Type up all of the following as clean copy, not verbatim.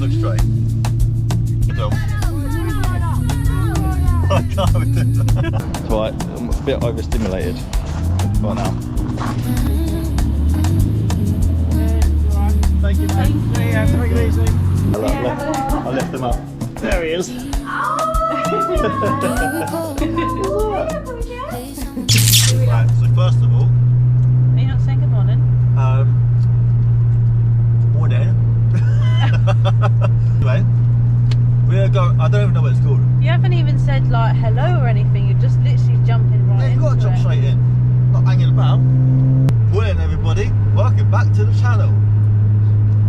look straight. Good job. I can't do that. It's alright, I'm a bit overstimulated right now. Thank you, mate. Yeah, take it easy. I left him up. There he is. Right, so first of all, are you not saying good morning? Morning. Anyway, we're going. I don't even know what it's called. You haven't even said like hello or anything. You're just literally jumping right Yeah, you into got to jump it. straight in. Not hanging about. Morning, everybody. Welcome back to the channel.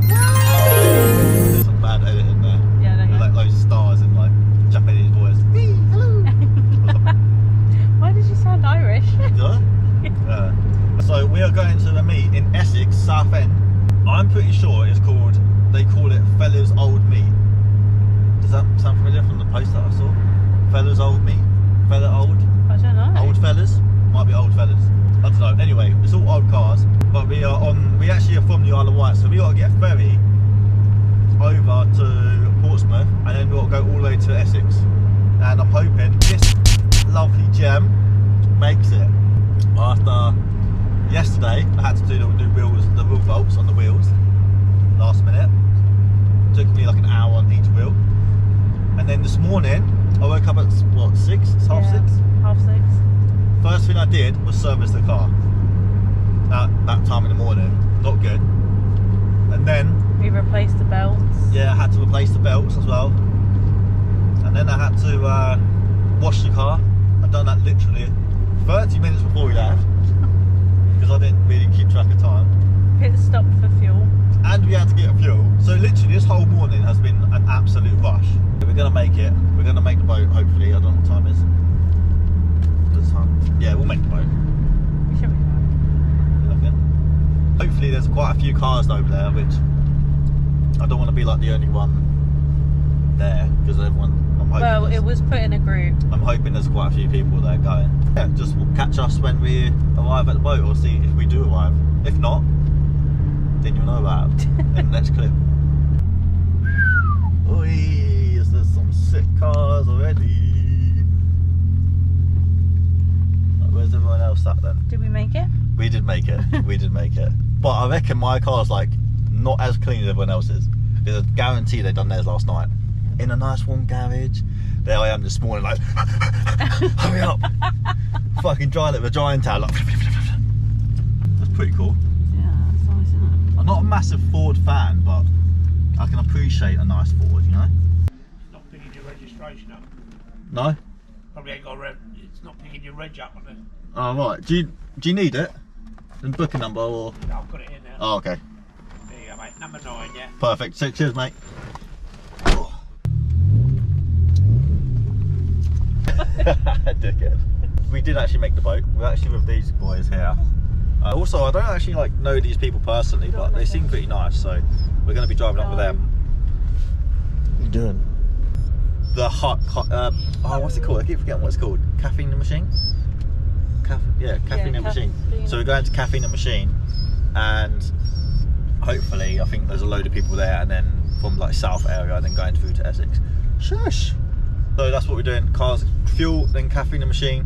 There's some bad editing there. Yeah, there you Like those stars in like Japanese voice. Hey, hello. Why did you sound Irish? So we are going to a meet in Essex, Southend. I'm pretty sure it's called. They call it Fella's Old Meet. Does that sound familiar from the post that I saw? Fella's Old Meet. Fella old. I don't know. Old fellas? Might be old fellas. I don't know. Anyway, it's all old cars, but we actually are from the Isle of Wight, so we got to get a ferry over to Portsmouth, and then we've got to go all the way to Essex. And I'm hoping this lovely gem makes it. After yesterday, I had to do the wheel bolts on the wheels last minute. It took me like an hour on each wheel. And then this morning, I woke up at what, 6? It's half 6? Half 6. First thing I did was service the car at that time in the morning. Not good. And then We replaced the belts. yeah, I had to replace the belts as well. And then I had to wash the car. I'd done that literally 30 minutes before we left because I didn't really keep track of time. Pit stopped for fuel. And we had to get fuel. So literally this whole morning has been an absolute rush. We're gonna make it. We're gonna make the boat, hopefully. I don't know what time it is. What's the time? Yeah, we'll make the boat. We should be fine. You reckon? Hopefully there's quite a few cars over there, which I don't want to be like the only one there, because everyone, I'm hoping Well, it was put in a group. I'm hoping there's quite a few people there going. Yeah, just catch us when we arrive at the boat, or see if we do arrive. If not, then you'll know about it in the next clip. Oi, there's some sick cars already. Where's everyone else at then? Did we make it? We did make it. We did make it. But I reckon my car's like not as clean as everyone else's. Because I guarantee they done theirs last night. In a nice warm garage. There I am this morning like, hurry up. Fucking drying it with a drying towel like. That's pretty cool. Yeah, that's nice, isn't I'm not a massive Ford fan, but I can appreciate a nice Ford, you know? Not picking your registration up. No? Probably ain't got it's not picking your reg up on it. Oh right. Do you need it? The booking number or? No, I've got it in there. Oh okay. There you go, mate. Number 9, yeah. Perfect. So, cheers, mate. Dickhead. We did actually make the boat. We're actually with these boys here. Also, I don't actually like know these people personally, but they seem pretty nice, so we're going to be driving up with them. What are you doing? The oh, what's it called? I keep forgetting what it's called. Caffeine the Machine? Caffeine the Machine. So we're going to Caffeine the Machine, and hopefully, I think there's a load of people there, and then from like South area, and then going through to Essex. Shush! So that's what we're doing. Cars, fuel, then Caffeine the Machine.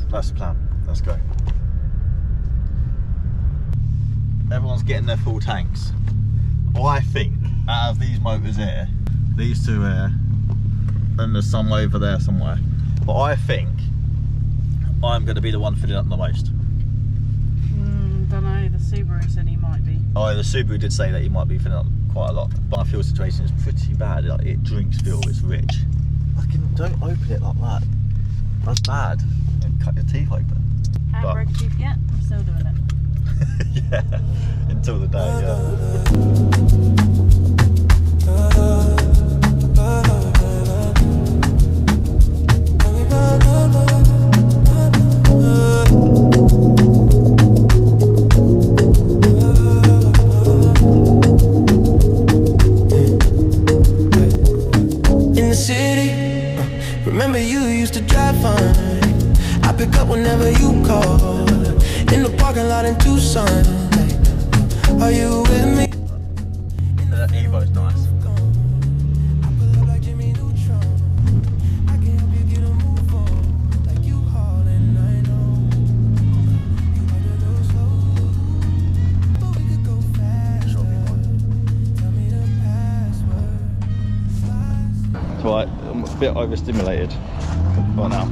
That's the plan. Let's go. Everyone's getting their full tanks. I think out of these motors here, these two here, and there's some over there somewhere, but I think I'm going to be the one filling up the most. Don't know, the Subaru said he might be. Oh, the Subaru did say that he might be filling up quite a lot, but our fuel situation is pretty bad. Like, it drinks fuel, it's rich. Fucking don't open it like that. That's bad. And cut your teeth open. Haven't broke tooth yet, I'm still doing it. Yeah, until the day, In the city, remember you used to drive fine. I pick up whenever you call. In the parking lot in Tucson, are you with me? the Evo's nice. It's alright, I'm a bit overstimulated right now.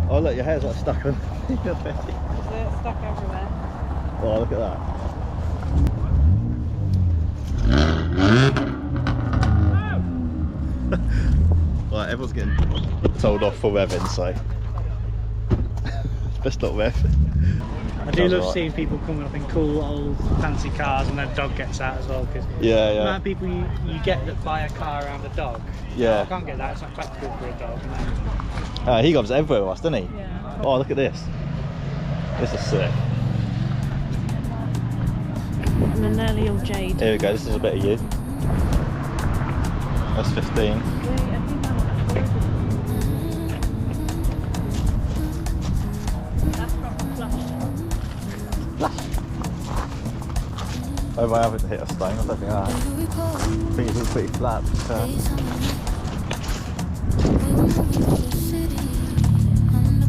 Oh look, your hair's like stuck on your face. Is it stuck everywhere? Oh, look at that. Right, everyone's getting told off for revving, so best not rev. I do love seeing people coming up in cool old fancy cars and their dog gets out as well, because Yeah, the amount yeah. of people you get that buy a car around a dog. Yeah. I can't get that, it's not practical for a dog. He goes everywhere with us, doesn't he? Yeah. Oh, look at this. This is sick. And then nearly all jade. Here we go, this is a bit of you. That's 15. Oh, I haven't hit a stone, I don't think that. I think it's all pretty flat.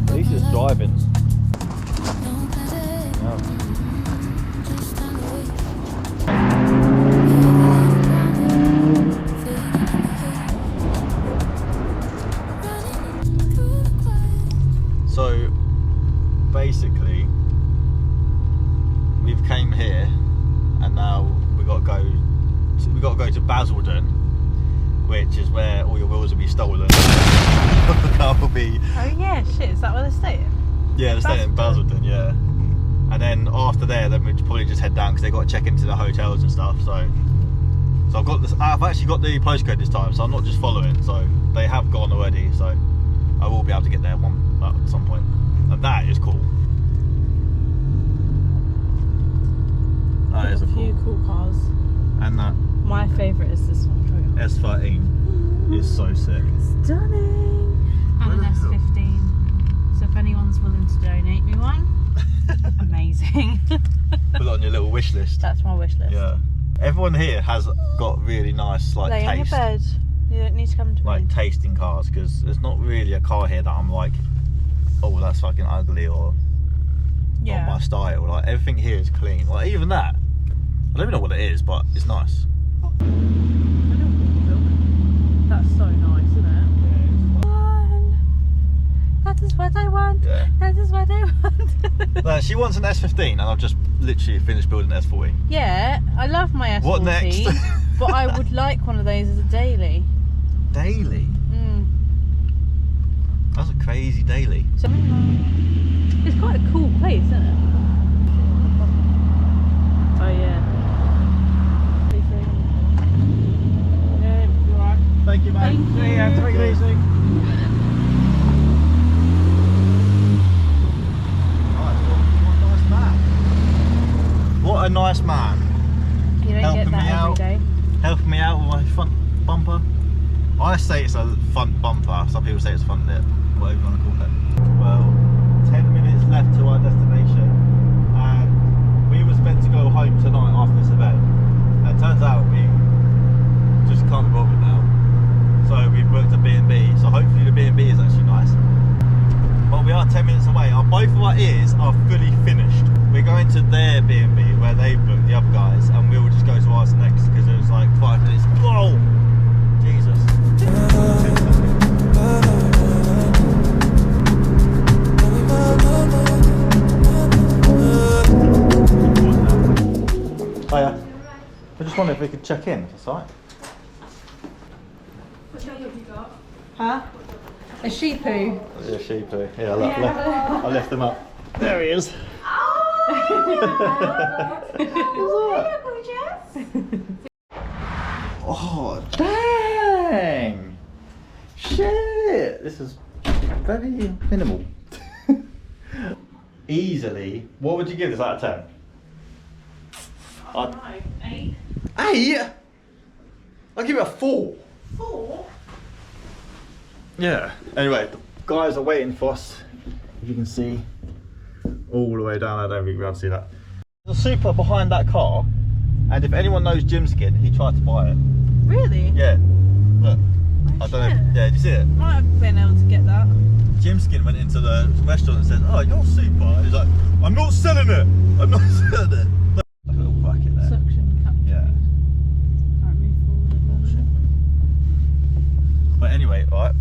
At least it's driving. Yeah. So basically, we've came here, and now we got to go to Basildon, which is where all your wheels will be stolen. The car will be. Oh yeah, shit, is that where they're staying? Yeah, they're staying in Basildon, yeah. And then after there, then we'd probably just head down because they got to check into the hotels and stuff. So I've got this. I've actually got the postcode this time, so I'm not just following. So they have gone already, so I will be able to get there at some point, and that is cool. That is a few cool cars. And that My favourite is this one. S13 is so sick. Stunning. And an S15. So if anyone's willing to donate me one, amazing. Put it on your little wish list. That's my wish list. Yeah. Everyone here has got really nice Lay on your taste. bed. You don't need to come to me. Taste in cars, because there's not really a car here that I'm like, oh, that's fucking ugly, or not my style. Like everything here is clean. Like even that, I don't even know what it is, but it's nice. That's so nice, isn't it? That is what I want. Yeah. That is what I want. No, she wants an S15, and I've just literally finished building an S40. Yeah, I love my S40. What next? But I would like one of those as a daily. Daily? That's a crazy daily. So, it's quite a cool place, isn't it? Oh yeah. Yeah, you alright? Thank you, mate. Thank you. See ya, take it easy. What a nice man. You don't Helping get that me every out. day. Helping me out with my front bumper. I say it's a front bumper, some people say it's a front lip, whatever you want to call it. Well, 10 minutes left to our destination, and we was meant to go home tonight after this event, and it turns out we just can't be bothered now. So we've booked a B&B, so hopefully the B&B is actually nice. But we are 10 minutes away. Both of our ears are fully finished. We're going to their B&B where they booked the other guys, and we will just go to ours next because it was like 5 minutes. Whoa! Jesus. Hiya. I just wondered if we could check in, if that's alright. What have you got? Huh? A sheep poo. Yeah, sheepy. Yeah, I left them up. There he is. Oh, dang! Shit! This is very minimal. Easily. What would you give this out of 10? 8. 8? I'll give it a 4. 4? Yeah. Anyway, the guys are waiting for us. If you can see, all the way down. I don't think we'll be able to see that. There's a super behind that car. And if anyone knows Jim Skin, he tried to buy it. Really? Yeah. Look. Oh, I don't know. shit. Yeah, did you see it? Might have been able to get that. Jim Skin went into the restaurant and said, "Oh, you're super." He's like, "I'm not selling it. I'm not selling it." Look, a little bracket there. Suction cup. Yeah. Alright, move forward. But anyway, right.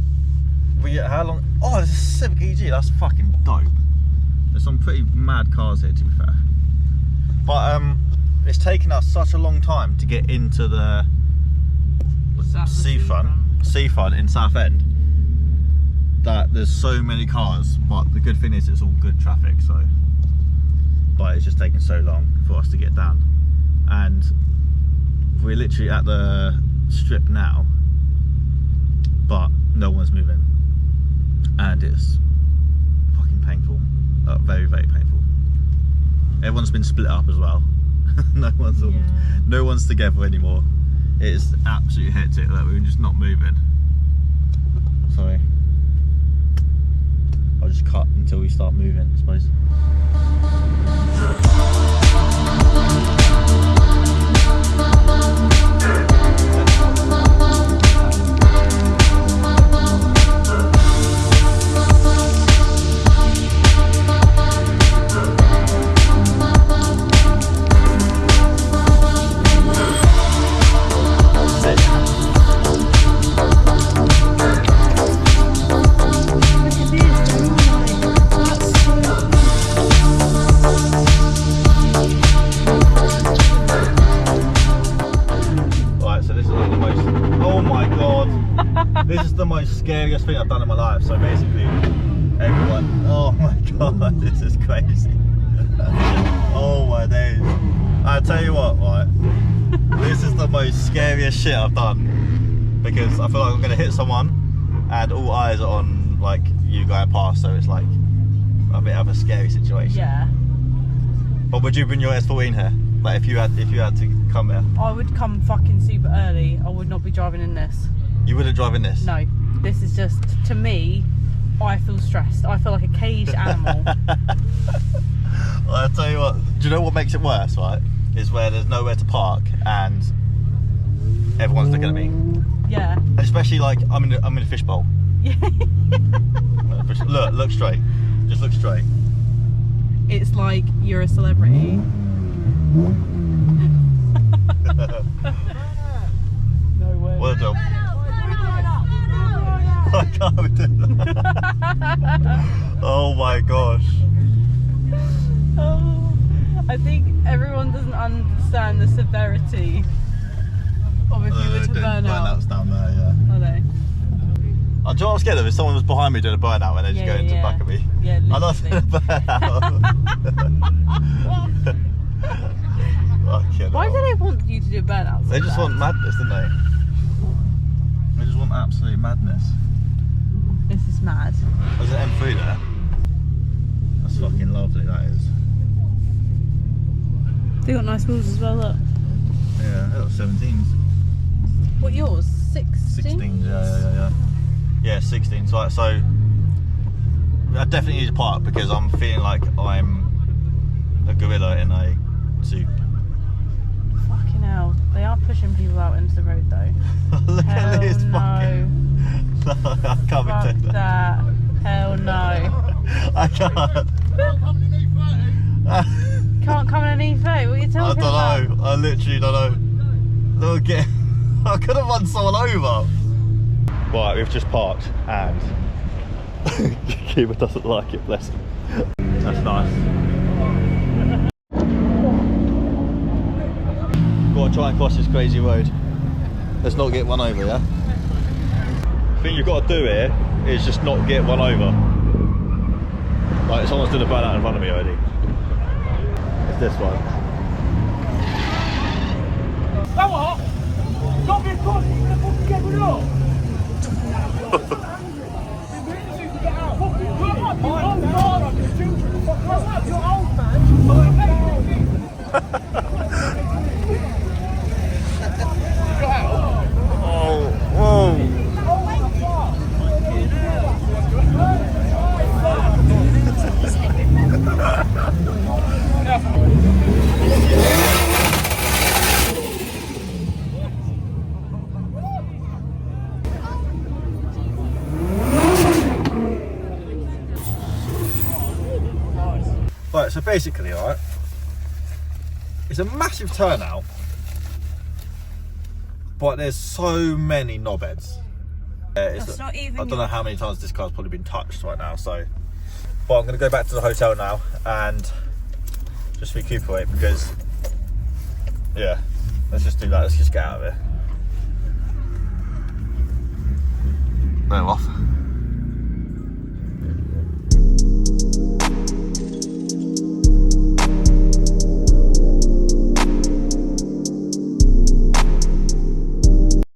How long? Oh, there's a Civic EG. That's fucking dope. There's some pretty mad cars here, to be fair. But it's taken us such a long time to get into the seafront in Southend that there's so many cars. But the good thing is it's all good traffic. So, but it's just taking so long for us to get down, and we're literally at the strip now, but no one's moving. And it's fucking painful, very, very painful. Everyone's been split up as well. no one's together anymore. It's absolutely hectic. Like, we're just not moving. Sorry. I'll just cut until we start moving, I suppose. This is the most scariest thing I've done in my life. So basically, everyone, oh my god, this is crazy. Oh my days. I tell you what, right, this is the most scariest shit I've done, because I feel like I'm gonna hit someone and all eyes are on like you going past, so it's like a bit of a scary situation. Yeah. But would you bring your S14 here? Like if you had to come here? I would come fucking super early. I would not be driving in this. You wouldn't drive in this? No, this is just, to me, I feel stressed. I feel like a caged animal. Well, I'll tell you what, do you know what makes it worse, right? Is where there's nowhere to park and everyone's looking at me. Yeah. And especially like, I'm in a fishbowl. Yeah. Look straight. Just look straight. It's like you're a celebrity. No way. What a job. I can't do that. Oh my gosh. Oh, I think everyone doesn't understand the severity of if you were to burn out. Burnouts down there, yeah. Are they? Do you know what I'm scared of? If someone was behind me doing a burnout and they just go into the back of me. Yeah, I'm not doing a burnout. Why do they want you to do burnouts? They just want madness, don't they? They just want absolute madness. This is mad. There's an M3 there. That's fucking lovely, that is. They got nice wheels as well, look. Yeah, they got 17s. What, yours? 16? 16s, yeah. Yeah, 16s. So I definitely need to park because I'm feeling like I'm a gorilla in a suit. Fucking hell. They are pushing people out into the road though. Look Hell at this no. fucking... No, I can't Fuck be doing that. Hell no. I can't. Can't come in an E30, what are you talking about? I don't know. I literally don't know. Look at... I could have run someone over. Right, we've just parked and Cuba doesn't like it, bless him. That's nice. Gotta try and cross this crazy road. Let's not get one over, yeah? The thing you've got to do here is just not get one over. Like, someone's doing a burnout in front of me already. It's this one. Come on! Don't be caught! You're gonna fucking get rid of! You're old, man! so basically, alright, it's a massive turnout, but there's so many knobheads. That's not even I don't know how many times this car's probably been touched right now, so. But I'm going to go back to the hotel now and just recuperate because, yeah, let's just do that. Let's just get out of here. No, off.